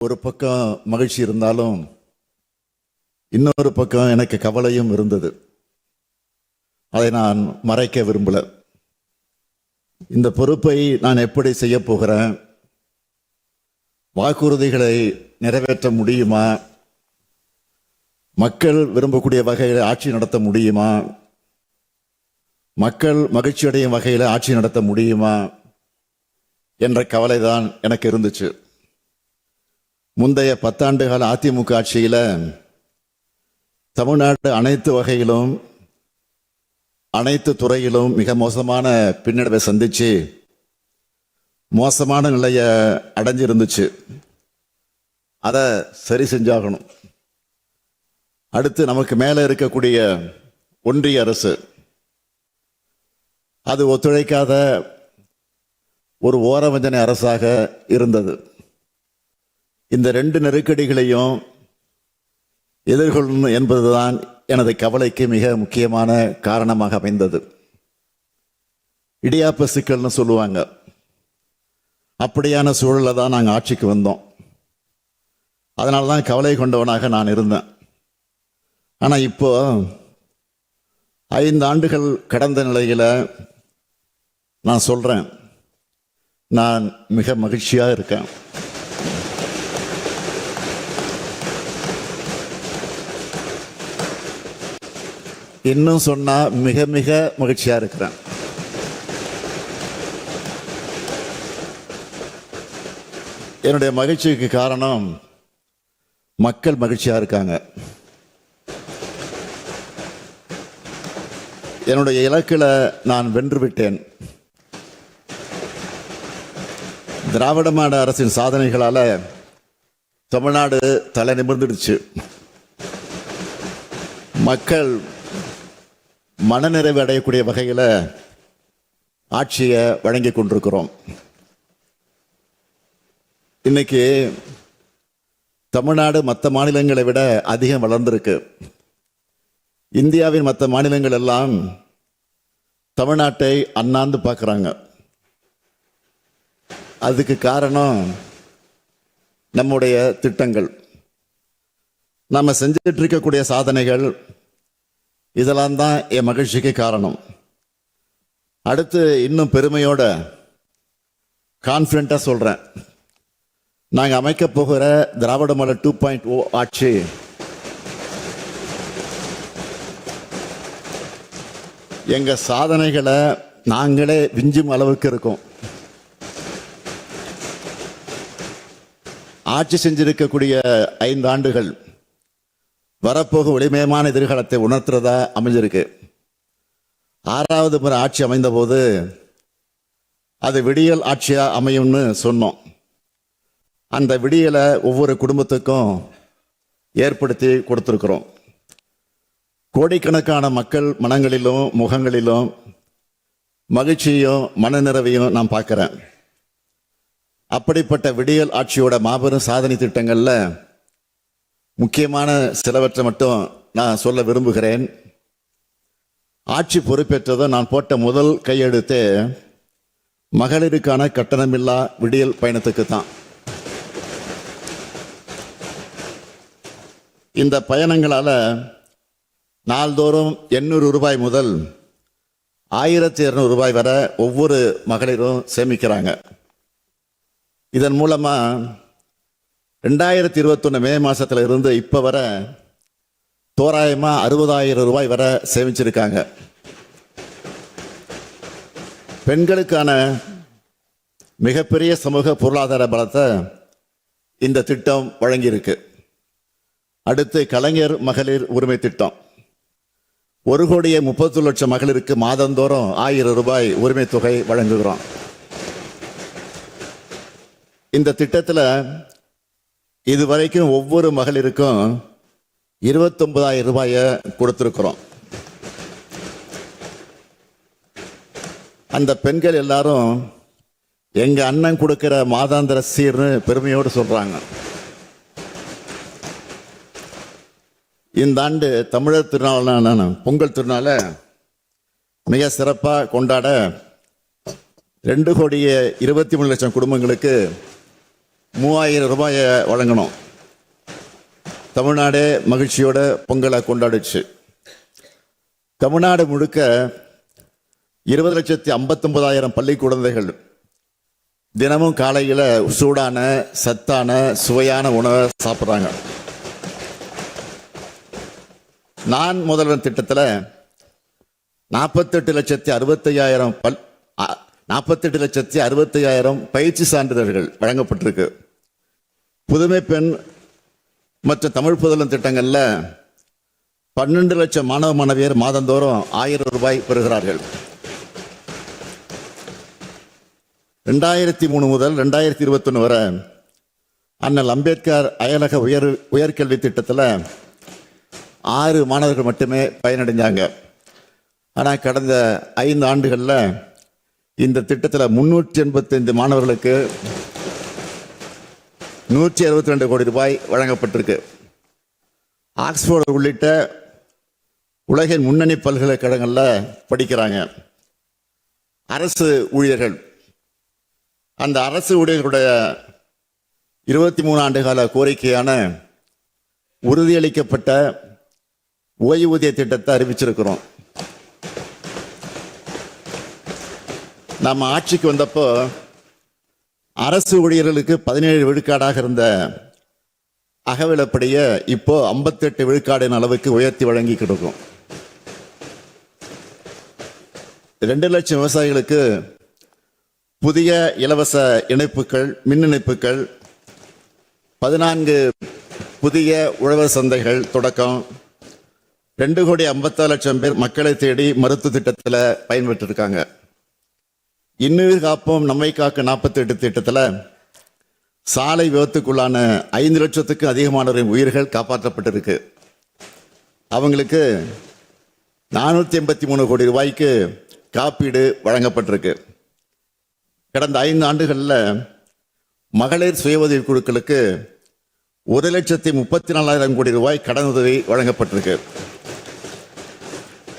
ஒரு பக்கம் மகிழ்ச்சி இருந்தாலும் இன்னொரு பக்கம் எனக்கு கவலையும் இருந்தது. அதை நான் மறைக்க விரும்பல. இந்த பொறுப்பை நான் எப்படி செய்ய போகிறேன்? வாக்குறுதிகளை நிறைவேற்ற முடியுமா? மக்கள் விரும்பக்கூடிய வகையில் ஆட்சி நடத்த முடியுமா? மக்கள் மகிழ்ச்சி அடையும் வகையில் ஆட்சி நடத்த முடியுமா என்ற கவலைதான் எனக்கு இருந்துச்சு. முந்தைய 10 ஆண்டுகால அதிமுக ஆட்சியில் தமிழ்நாடு அனைத்து வகையிலும் அனைத்து துறையிலும் மிக மோசமான பின்னடைவை சந்திச்சு மோசமான நிலையை அடைஞ்சிருந்துச்சு. அதை சரி செஞ்சாகணும். அடுத்து நமக்கு மேலே இருக்கக்கூடிய ஒன்றிய அரசு அது ஒத்துழைக்காத ஒரு ஓரவஞ்சனை அரசாக இருந்தது. இந்த 2 நெருக்கடிகளையும் எதிர்கொள்ளணும் என்பதுதான் எனது கவலைக்கு மிக முக்கியமான காரணமாக அமைந்தது. இடியாப்ப சிக்கல்னு சொல்லுவாங்க. அப்படியான சூழலில் தான் நாங்கள் ஆட்சிக்கு வந்தோம். அதனால தான் கவலை கொண்டவனாக நான் இருந்தேன். ஆனால் இப்போ 5 ஆண்டுகள் கடந்த நிலையில் நான் சொல்கிறேன், நான் மிக மகிழ்ச்சியாக இருக்கேன். இன்னும் சொன்னால் மிக மிக மகிழ்ச்சியாக இருக்கிறேன். என்னுடைய மகிழ்ச்சிக்கு காரணம் மக்கள் மகிழ்ச்சியாக இருக்காங்க. என்னுடைய இலக்கில் நான் வென்று விட்டேன். திராவிட மாடல் அரசின் சாதனைகளால் தமிழ்நாடு தலை நிமிர்ந்துடுச்சு. மக்கள் மனநிறைவு அடையக்கூடிய வகையில் ஆட்சியை வழங்கி கொண்டிருக்கிறோம். இன்னைக்கு தமிழ்நாடு மற்ற மாநிலங்களை விட அதிகம் வளர்ந்திருக்கு. இந்தியாவின் மற்ற மாநிலங்கள் எல்லாம் தமிழ்நாட்டை அண்ணாந்து பார்க்குறாங்க. அதுக்கு காரணம் நம்முடைய திட்டங்கள், நம்ம செஞ்சுட்டு இருக்கக்கூடிய சாதனைகள், இதெல்லாம் தான் என் மகிழ்ச்சிக்கு காரணம். அடுத்து இன்னும் பெருமையோட கான்ஃபிடென்ட்டாக சொல்கிறேன், நாங்கள் அமைக்க போகிற திராவிட மாடல் 2.0 ஆட்சி எங்கள் சாதனைகளை நாங்களே விஞ்சும் அளவுக்கு இருக்கும். ஆட்சி செஞ்சிருக்கக்கூடிய 5 ஆண்டுகள் வரப்போக ஒளிமயமான எதிர்காலத்தை உணர்த்துறதா அமைஞ்சிருக்கு. 6வது முறை ஆட்சி அமைந்த போது அது விடியல் ஆட்சியாக அமையும்னு சொன்னோம். அந்த விடியலை ஒவ்வொரு குடும்பத்துக்கும் ஏற்படுத்தி கொடுத்துருக்குறோம். கோடிக்கணக்கான மக்கள் மனங்களிலும் முகங்களிலும் மகிழ்ச்சியும் மனநிறைவையும் நான் பார்க்குறேன். அப்படிப்பட்ட விடியல் ஆட்சியோட மாபெரும் சாதனை திட்டங்களில் முக்கியமான சிலவற்றை மட்டும் நான் சொல்ல விரும்புகிறேன். ஆட்சி பொறுப்பேற்றதும் நான் போட்ட முதல் கையெழுத்தே மகளிருக்கான கட்டணமில்லா விடியல் பயணத்துக்கு தான். இந்த பயணங்களால் நாள்தோறும் 800 ரூபாய் முதல் 1200 ரூபாய் வரை ஒவ்வொரு மகளிரும் சேமிக்கிறாங்க. இதன் மூலமாக 2021 மே மாதத்தில் இருந்து இப்போ வரை தோராயமாக 60,000 ரூபாய் வரை சேமிச்சிருக்காங்க. பெண்களுக்கான மிகப்பெரிய சமூக பொருளாதார பலத்தை இந்த திட்டம் வழங்கியிருக்கு. அடுத்து கலைஞர் மகளிர் உரிமை திட்டம் 1,30,00,000 மகளிருக்கு மாதந்தோறும் 1000 ரூபாய் உரிமை தொகை வழங்குகிறோம். இந்த திட்டத்தில் இதுவரைக்கும் ஒவ்வொரு மகளிருக்கும் 29,000 ரூபாயை கொடுத்துருக்குறோம். அந்த பெண்கள் எல்லாரும் எங்க அண்ணன் கொடுக்கிற மாதாந்திர சீர்னு பெருமையோடு சொல்றாங்க. இந்த ஆண்டு தமிழர் திருநாளான பொங்கல் திருநாளை மிக சிறப்பாக கொண்டாட 2,23,00,000 குடும்பங்களுக்கு 3000 ரூபாயை வழங்கணும். தமிழ்நாடே மகிழ்ச்சியோட பொங்கலை கொண்டாடுச்சு. தமிழ்நாடு முழுக்க 20,59,000 பள்ளி குழந்தைகள் தினமும் காலையில் சூடான சத்தான சுவையான உணவை சாப்பிட்றாங்க. நான் முதல்வன் திட்டத்தில் 48,65,000 பயிற்சி சான்றிதழ்கள் வழங்கப்பட்டிருக்கு. புதுமை பெண் மற்றும் தமிழ் புதல்வன் திட்டங்களில் 12 லட்சம் மாணவ மாணவியர் மாதந்தோறும் 1000 ரூபாய் பெறுகிறார்கள். 2003 முதல் 2021 வரை அண்ணல் அம்பேத்கர் அயலக உயர்கல்வி திட்டத்தில் 6 மாணவர்கள் மட்டுமே பயனடைஞ்சாங்க. ஆனால் கடந்த 5 ஆண்டுகளில் இந்த திட்டத்தில் 385 மாணவர்களுக்கு 162 கோடி ரூபாய் வழங்கப்பட்டிருக்கு. ஆக்ஸ்போர்டு உள்ளிட்ட உலகின் முன்னணி பல்கலைக்கழகங்களில் படிக்கிறாங்க. அரசு ஊழியர்கள், அந்த அரசு ஊழியர்களுடைய 23 ஆண்டு கால கோரிக்கையான உறுதியளிக்கப்பட்ட ஓய்வூதிய திட்டத்தை அறிவிச்சிருக்கிறோம். நம்ம ஆட்சிக்கு வந்தப்போ அரசு ஊழியர்களுக்கு 17 விழுக்காடாக இருந்த அகவிலப்படியை இப்போ 58 விழுக்காடின் அளவுக்கு உயர்த்தி வழங்கி கொடுக்கும். 2 லட்சம் விவசாயிகளுக்கு புதிய இலவச இணைப்புகள், மின் இணைப்புகள், 14 புதிய உழவர் சந்தைகள் தொடக்கம், 2,54,00,000 பேர் மக்களை தேடி மருத்துவ திட்டத்தில் பயன்பெற்றிருக்காங்க. இன்னுயிர் காப்போம் நம்மை காக்க 48 திட்டத்தில் சாலை விபத்துக்குள்ளான 5 லட்சத்துக்கும் அதிகமானவரின் உயிர்கள் காப்பாற்றப்பட்டிருக்கு. அவங்களுக்கு 483 கோடி ரூபாய்க்கு காப்பீடு வழங்கப்பட்டிருக்கு. கடந்த 5 ஆண்டுகளில் மகளிர் சுய உதவி குழுக்களுக்கு 1,34,000 கோடி ரூபாய் கடனுதவி வழங்கப்பட்டிருக்கு.